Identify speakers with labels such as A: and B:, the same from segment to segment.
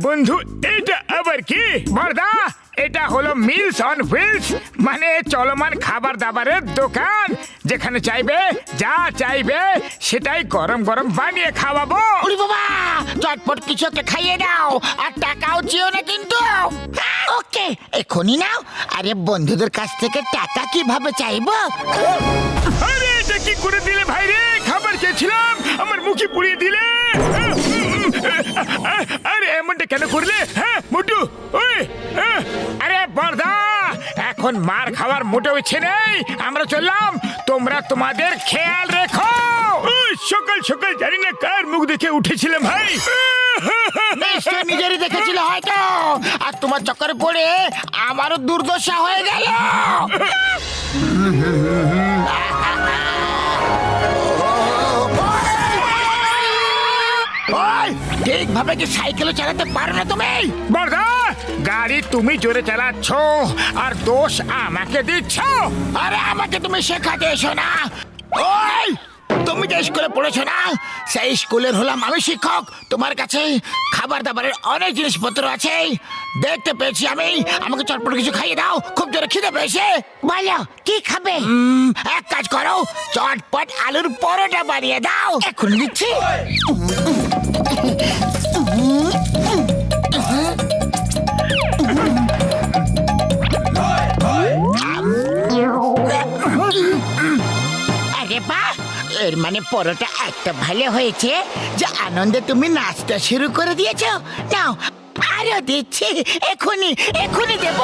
A: বন্ধু এটা আবার কি? বড়দা, এটা হলো মিলস অন হুইলস, মানে চলমান খাবার দাবারের দোকান, যেখানে চাইবে যা চাইবে সেটাই গরম গরম বানিয়ে খাওয়াবো।
B: ওরে বাবা, চটপট কিছু একটা খাইয়ে দাও, আর টাকাও চেও না কিন্তু। ওকে, এখনই নাও। আরে বন্ধুদের কাছ থেকে টাকা কিভাবে চাইবো?
A: আরে এটা কি করে দিলে ভাই রে? খাবার চেয়েছিলাম, আমার মুখে পুড়িয়ে দিলে। আরে এমনটা কেন করলে? হ্যাঁ মোটু, ওই আরে বড়দা, এখন মার খাওয়ার মোটেও ইচ্ছে নেই, আমরা চললাম, তোমরা তোমাদের খেয়াল রেখো। সকাল সকাল জানি না কার মুখ দেখে উঠেছিলাম ভাই।
B: নিশ্চয় নিজেরই দেখেছিল হয়তো, আর তোমার চক্করে পড়ে আমারও দুর্দশা হয়ে গেল। ঠিকভাবে কি সাইকেল চালাতে পারো না তুমি?
A: বড়দা, গাড়ি তুমি জোরে চালাচ্ছ আর দোষ আমাকে দিচ্ছ।
B: আরে আমাকে তুমি শেখাতে এসো না। ওই তুমি যে স্কুলে পড়েছো না, সেই স্কুলের হলাম আমি শিক্ষক। তোমার কাছে খাবার দাবারের অনেক জিনিসপত্র আছে, দেখতে পেয়েছি আমি। আমাকে চটপট কিছু খাইয়ে দাও, খুব জোরে খিদে পেয়েছে। বলো কি খাবে? এক কাজ করো, চটপট আলুর পরোটা বানিয়ে দাও। এখন দিচ্ছি। আরে বাহ, এর মানে পরোটা একটা ভালো হয়েছে যে আনন্দে তুমি নাচতে শুরু করে দিয়েছো। নাও আরো দিচ্ছি, এখনই এখনই দেব।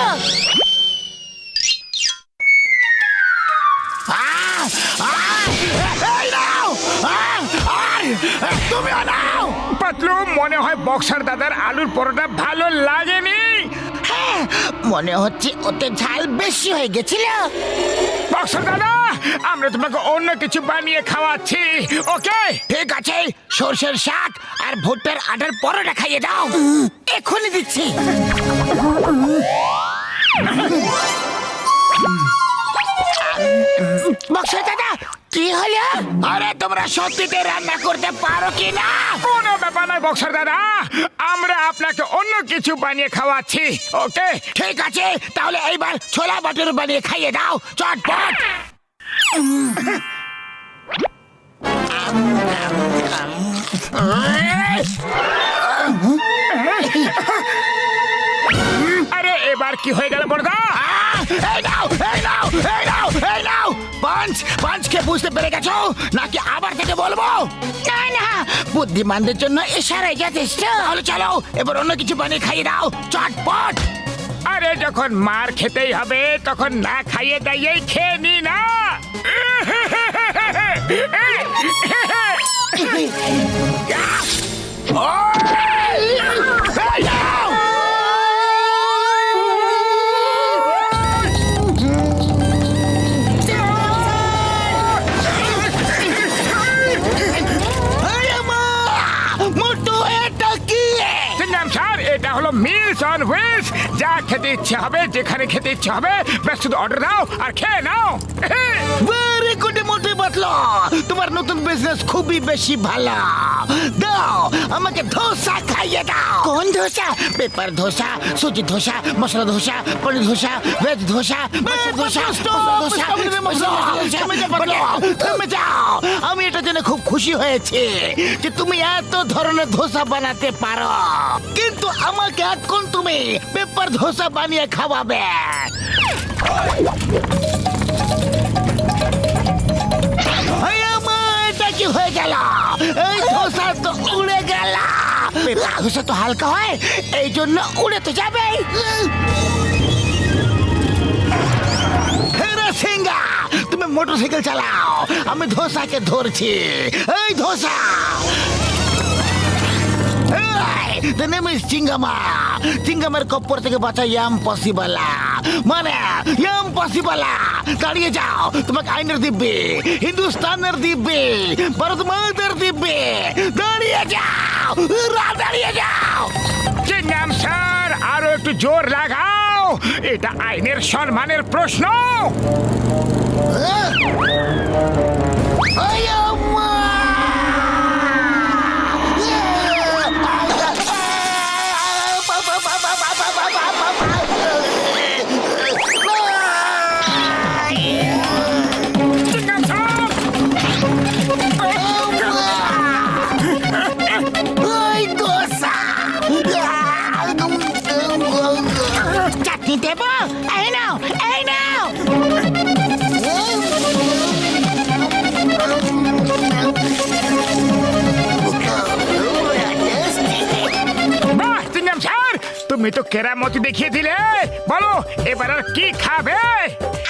B: তুমি নাও।
A: পাতলু, মনে হয় বক্সার দাদার আলুর পরোটা ভালো লাগেনি।
B: হ্যাঁ, মনে হচ্ছে ওতে ঝাল বেশি হয়ে গেছিল।
A: বক্সার দাদা, আমরা তোমাকে অন্য কিছু বানিয়ে খাওয়াচ্ছি, ওকে?
B: ঠিক আছে, সর্ষের শাক আর ভুট্টার আটার পরোটা খাইয়ে দাও। এখনই দিচ্ছি। বক্সার দাদা, কি হলো? আরে তোমরা সত্যিতে রান্না করতে পারো কি না?
A: কোনো ব্যাপার নয় বক্সার দাদা, আমরা আপনাকে অন্য কিছু বানিয়ে খাওয়াচ্ছি, ওকে?
B: ঠিক আছে, তাহলে এইবার ছোলা বাটুর বানিয়ে খাইয়ে দাও, চটপট।
A: আরে এবার কি হয়ে গেল বড়দা?
B: পাঁচকে বুঝতে পেরে গেছো নাকি আবার থেকে বলবো? না না, বুদ্ধিমানদের জন্য ইশারাই যথেষ্ট। তাহলে চলো এবার অন্য কিছু বানিয়ে খাইয়ে দাও, চটপট।
A: আরে যখন মার খেতেই হবে তখন না খাইয়ে দাইয়েই খেয়ে নি না। এটা হলো মিলস অন হুইলস, যা খেতে ইচ্ছে হবে, যেখানে খেতে ইচ্ছে হবে, ব্যাস শুধু অর্ডার দাও আর খেয়ে নাও।
B: ভেরি গুড মোটে বাতলো, তোমার নতুন বিজনেস খুবই বেশি ভালো। দাও আমাকে ধোসা খাইয়ে দাও। কোন ধোসা? পেপার ধোসা, সুজি ধোসা, মশলা ধোসা, পনির ধোসা, ভেজ ধোসা, থেমে যাও। আমি এটা জেনে খুব খুশি হয়েছি যে তুমি এত ধরনের ধোসা বানাতে পারো, কিন্তু আমাকে এখন তুমি পেপার ধোসা বানিয়ে খাওয়াবে। এটা কি হয়ে গেল? এই ধোসা তো উড়ে গেল। পেপার ধোসা তো হালকা হয়, এই জন্য উড়ে তো যাবে। সিংহা, তুমি মোটরসাইকেল চালাও, আমি ধোসাকে ধরছি। এই ধোসা, the name is চিঙ্গামা। চিঙ্গামের কপ্পর থেকে বাঁচা ইম্পসিবল, মানে ইম্পসিবল। দাঁড়িয়ে যাও, তোমাকে আইনের দিব্যে, হিন্দুস্তানের দিব্যে, ভারত মাতার দিব্যে। দাঁড়িয়ে যাও, দাঁড়িয়ে যাও।
A: চিংগাম স্যার, আরো একটু জোর লাগাও, এটা আইনের সম্মানের প্রশ্ন। তো কেরামতি দেখিয়ে দিলে, বলো এবার আর কি খাবে?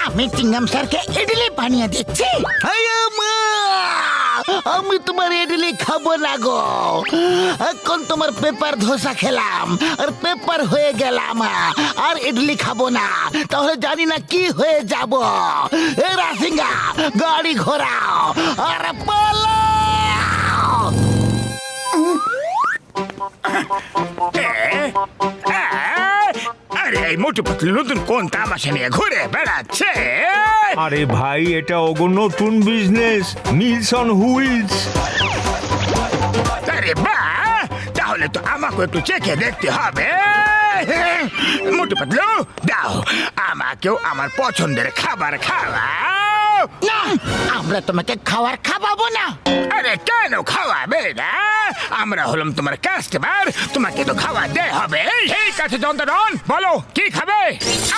B: আমি চিংগাম স্যারকে ইডলি বানিয়ে দিচ্ছি। আমি তোমার ইডলি খাবো না গো, এখন তোমার পেপার ধোসা খেলাম আর পেপার হয়ে গেলাম, আর ইডলি খাবো না, তাহলে জানি না কি হয়ে যাব। এ রাসিঙ্গা গাড়ি ঘোরাও আর পালাও।
A: আরে এই মোটু পাতলু নতুন কোন তামাশা নিয়ে ঘুরে বেড়াচ্ছে?
C: আরে ভাই, এটা ওগো নতুন বিজনেস, মিলস অন হুইলস।
A: আরে বাহ, তাহলে তো আমাকে একটু চেখে দেখতে হবে। মোটু পাতলু দাও, আমাকেও আমার পছন্দের খাবার খাওয়াও।
B: না, আমরা তোমাকে খাবার খাওয়াবো না।
A: আরে কেন খাওয়াবে না? আমরা হলাম তোমার কাস্টমার, তোমাকে তো খাওয়াতে হবে। ঠিক আছে যন্ত্রণ, বলো কি খাবে?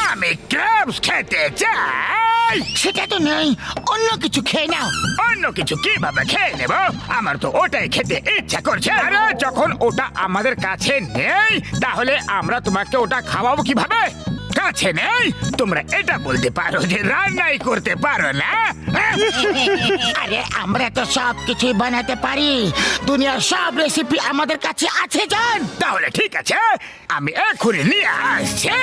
A: আমি ক্র্যাবস খেতে চাই।
B: সেটা তো নেই, অন্য কিছু খেয়ে নাও।
A: অন্য কিছু কিভাবে খেয়ে নেব? আমার তো ওটাই খেতে ইচ্ছা করছে। আরে যখন ওটা আমাদের কাছে নেই, তাহলে আমরা তোমাকে ওটা খাওয়াবো কিভাবে? কাছে নেই, তোমরা এটা বলতে পারো যে রান্নাই করতে পারো না।
B: আরে আমরা তো সব কিছুই বানাতে পারি, দুনিয়ার সব রেসিপি আমাদের কাছে আছে জান।
A: তাহলে ঠিক আছে, আমি এক্ষুনি নিয়ে আসছি।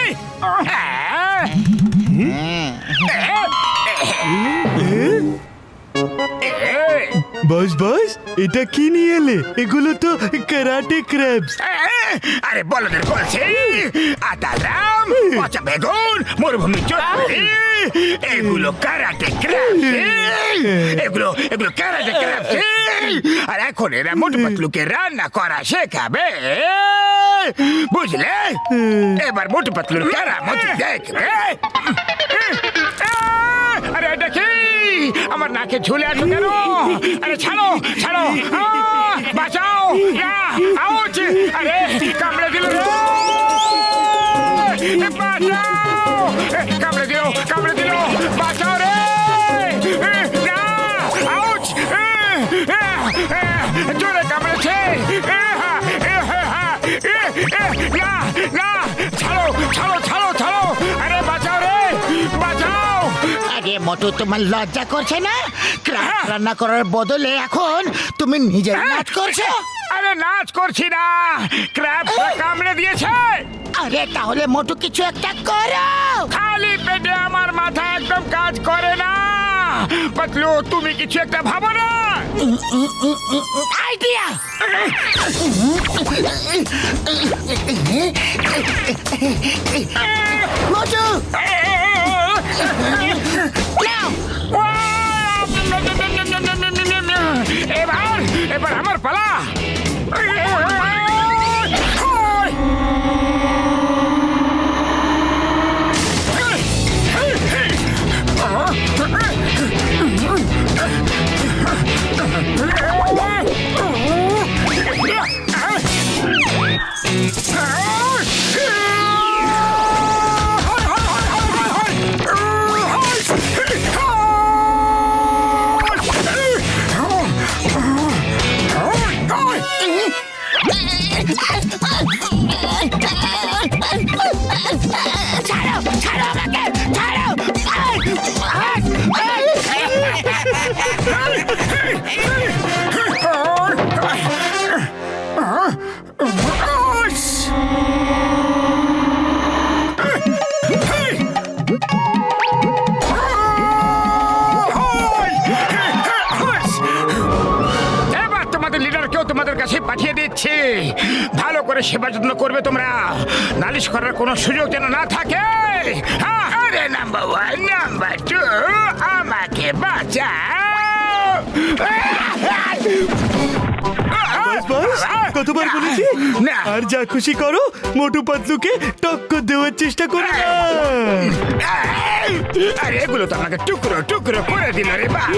C: বস বস, এটা কি নিয়ে এলে? এগুলো তো ক্যারাটে ক্র্যাবস।
A: আরে বলদের বলছি, আতারাম, পচা বেগুন, মরুভূমি চটপটি, এগুলো কারাটে ক্র্যাবস। এগুলো কারাটে ক্র্যাবস। আর এখন এরা মোটু পাতলুকে রান্না করা শেখাবে, বুঝলে? এবার মোটু পাতলুর কেরামতি দেখবে। আরে এটা কি? আমার নাকে ঝুলে আছো কেন? আরে ছাড়ো ছাড়ো, বাঁচাও! আউচ! আরে কামড়ে দিল রে! বাঁচাও! কামড়ে দিল! বাঁচাও রে! না! আউচ! জোরে কামড়েছে! না! ছাড়ো! আরে বাঁচাও রে! বাঁচাও!
B: আরে মোটু, তোমার লজ্জা করছে না? ক্র্যাব রান্না করার বদলে এখন তুমি নিজে নাচ করছো।
A: আরে নাচ করছি না, ক্র্যাব কামড়ে দিয়েছে।
B: আরে তাহলে মোটু কিছু একটা করো।
A: খালি পেটে আমার মাথা একদম কাজ করে না। পাতলু, তুমি কিছু একটা ভাবো না।
B: আইডিয়া! মোটু নাও।
A: এবার আমার পালা।
B: ছাড়ো আমাকে, ছাড়ো!
A: এবার তোমাদের লিডারকেও তোমাদের কাছে পাঠিয়ে দিচ্ছি। ভালো করে সেবা যত্ন করবে তোমরা, নালিশ করার কোনো সুযোগ যেন না থাকে। আরে নাম্বার 1, নাম্বার 2, আমাকে বাঁচাও।
C: বস, কতবার বলেছি?
A: না।
C: আর যা খুশি করো, মোটু পাতলুকে টক্কর দেওয়ার চেষ্টা করো না।
A: আরে এগুলো তো আমাকে টুকরো করে দিল রে বাবা।